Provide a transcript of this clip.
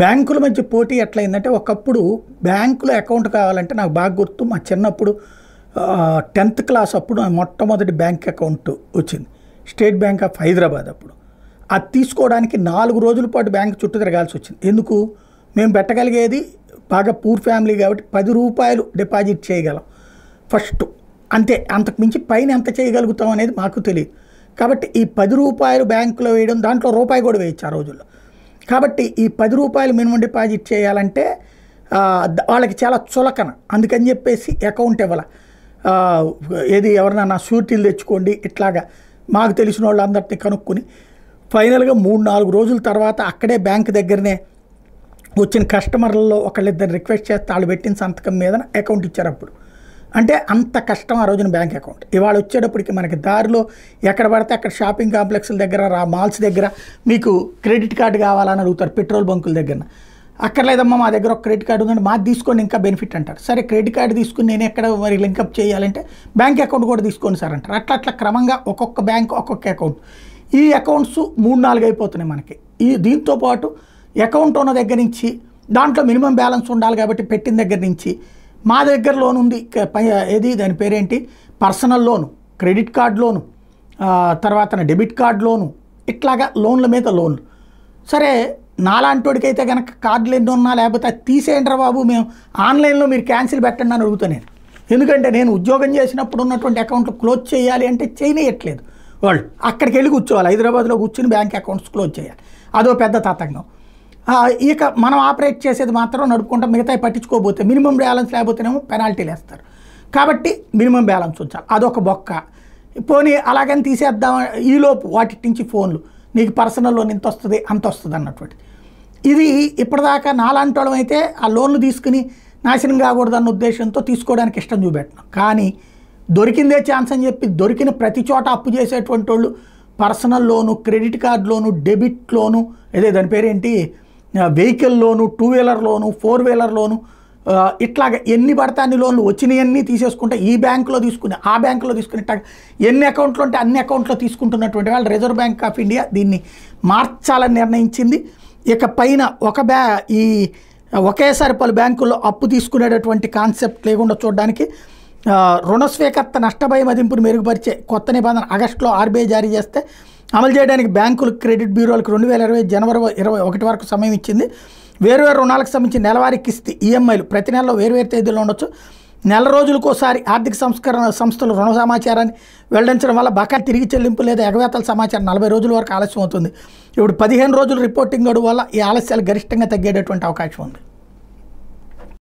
బ్యాంకుల మధ్య పోటీ ఎట్లయిందంటే ఒకప్పుడు బ్యాంకులో అకౌంట్ కావాలంటే నాకు బాగా గుర్తు మా చిన్నప్పుడు 10th క్లాస్ అప్పుడు మొట్టమొదటి బ్యాంక్ అకౌంట్ వచ్చింది స్టేట్ బ్యాంక్ ఆఫ్ హైదరాబాద్. అప్పుడు అది తీసుకోవడానికి 4 రోజుల పాటు బ్యాంక్ చుట్టూ తిరగాల్సి వచ్చింది. ఎందుకు? మేము పెట్టగలిగేది బాగా పూర్ ఫ్యామిలీ కాబట్టి 10 రూపాయలు డిపాజిట్ చేయగలం ఫస్ట్, అంతే. అంతకు మించి పైన ఎంత చేయగలుగుతాం అనేది మాకు తెలియదు. కాబట్టి ఈ 10 రూపాయలు బ్యాంకులో వేయడం, దాంట్లో రూపాయి కూడా వేయచ్చు ఆ రోజుల్లో. కాబట్టి ఈ 10 రూపాయలు మినిమం డిపాజిట్ చేయాలంటే వాళ్ళకి చాలా చులకన. అందుకని చెప్పేసి అకౌంట్ ఇవ్వాల. ఏది ఎవరినన్నా షూరిటీలు తెచ్చుకోండి ఇట్లాగా మాకు తెలిసిన వాళ్ళందరినీ కనుక్కొని ఫైనల్గా 3-4 రోజుల తర్వాత అక్కడే బ్యాంక్ దగ్గరనే వచ్చిన కస్టమర్లలో ఒకళ్ళిద్దరు రిక్వెస్ట్ చేస్తే వాళ్ళు పెట్టిన సంతకం మీద అకౌంట్ ఇచ్చారు. అప్పుడు అంటే అంత కష్టం ఆ రోజున బ్యాంక్ అకౌంట్. ఇవాళ వచ్చేటప్పటికి మనకి దారిలో ఎక్కడ పడితే అక్కడ షాపింగ్ కాంప్లెక్స్ల దగ్గర, మాల్స్ దగ్గర మీకు క్రెడిట్ కార్డు కావాలని అడుగుతారు. పెట్రోల్ బంకుల దగ్గర అక్కర్లేదమ్మా మా దగ్గర ఒక క్రెడిట్ కార్డు ఉందంటే మాది తీసుకోండి ఇంకా బెనిఫిట్ అంటారు. సరే క్రెడిట్ కార్డు తీసుకుని నేను ఎక్కడ మరి లింకప్ చేయాలంటే బ్యాంక్ అకౌంట్ కూడా తీసుకోండి సార్ అంటారు. అట్లా క్రమంగా ఒక్కొక్క బ్యాంక్ ఒక్కొక్క అకౌంట్. ఈ అకౌంట్స్ 3-4 అయిపోతున్నాయి మనకి. దీంతో పాటు అకౌంట్ ఉన్న దగ్గర నుంచి దాంట్లో మినిమం బ్యాలెన్స్ ఉండాలి కాబట్టి పెట్టిన దగ్గర నుంచి మా దగ్గర లోన్ ఉంది, ఏది దాని పేరేంటి, పర్సనల్ లోను, క్రెడిట్ కార్డ్ లోను, తర్వాత డెబిట్ కార్డ్ లోను, ఇట్లాగా లోన్ల మీద లోన్లు. సరే నాలాంటోడికైతే కనుక కార్డులు ఎన్ని ఉన్నా లేకపోతే అది తీసేయండిరా బాబు, మేము ఆన్లైన్లో మీరు క్యాన్సిల్ పెట్టండి అని అడుగుతాను నేను. ఎందుకంటే నేను ఉద్యోగం చేసినప్పుడు ఉన్నటువంటి అకౌంట్లు క్లోజ్ చేయాలి అంటే చేయనియట్లేదు వాళ్ళు. అక్కడికి వెళ్ళి కూర్చోవాలి, హైదరాబాద్లో కూర్చుని బ్యాంక్ అకౌంట్స్ క్లోజ్ చేయాలి. అదో పెద్ద తతంగం. ఇక మనం ఆపరేట్ చేసేది మాత్రం నడుపుకుంటాం, మిగతాయి పట్టించుకోకపోతే మినిమం బ్యాలెన్స్ లేకపోతేనేమో పెనాల్టీలు వేస్తారు. కాబట్టి మినిమం బ్యాలెన్స్ ఉంచాలి, అదొక బొక్క. పోనీ అలాగని తీసేద్దాం, ఈలోపు వాటి నుంచి ఫోన్లు నీకు పర్సనల్ లోన్ ఇంత వస్తుంది అంత వస్తుంది అన్నటువంటి. ఇది ఇప్పటిదాకా నాలాంటోళం అయితే ఆ లోన్లు తీసుకుని నాశనం కాకూడదన్న ఉద్దేశంతో తీసుకోవడానికి ఇష్టం చూపెట్టినాం. కానీ దొరికిందే ఛాన్స్ అని చెప్పి దొరికిన ప్రతి చోట అప్పు చేసేటువంటి వాళ్ళు పర్సనల్ లోను, క్రెడిట్ కార్డ్ లోను, డెబిట్ లోను, అదే దాని పేరేంటి, వెహికల్ లోను, 2 వీలర్ లోను, 4 వీలర్ లోను, ఇట్లాగ ఎన్ని పడితే అన్ని లోన్లు వచ్చినాయన్నీ తీసేసుకుంటే ఈ బ్యాంకులో తీసుకుని ఆ బ్యాంకులో తీసుకుని ఇట్లా ఎన్ని అకౌంట్లు ఉంటే అన్ని అకౌంట్లో తీసుకుంటున్నటువంటి వాళ్ళు రిజర్వ్ బ్యాంక్ ఆఫ్ ఇండియా దీన్ని మార్చాలని నిర్ణయించింది. ఇక పైన ఈ ఒకేసారి పలు బ్యాంకుల్లో అప్పు తీసుకునేటటువంటి కాన్సెప్ట్ లేకుండా చూడడానికి రుణ స్వీకర్త నష్టభయ మదింపును మెరుగుపరిచే కొత్త నిబంధన ఆగస్టులో ఆర్బీఐ జారీ చేస్తే అమలు చేయడానికి బ్యాంకులు, క్రెడిట్ బ్యూరోలకు 2020 జనవరి 21 వరకు సమయం ఇచ్చింది. వేరువేరు రుణాలకు సంబంధించి నెలవారీ కిస్తీ ఈఎంఐలు ప్రతి నెలలో వేరువేరు తేదీలో ఉండొచ్చు. నెల రోజులకోసారి ఆర్థిక సంస్థలు రుణ సమాచారాన్ని వెల్లడించడం వల్ల బకాయి తిరిగి చెల్లింపు లేదా ఎగవేతల సమాచారం 40 రోజుల వరకు ఆలస్యం అవుతుంది. ఇప్పుడు 15 రోజులు రిపోర్టింగ్ గడువు వల్ల ఈ ఆలస్యాలు గరిష్టంగా తగ్గేటటువంటి అవకాశం ఉంది.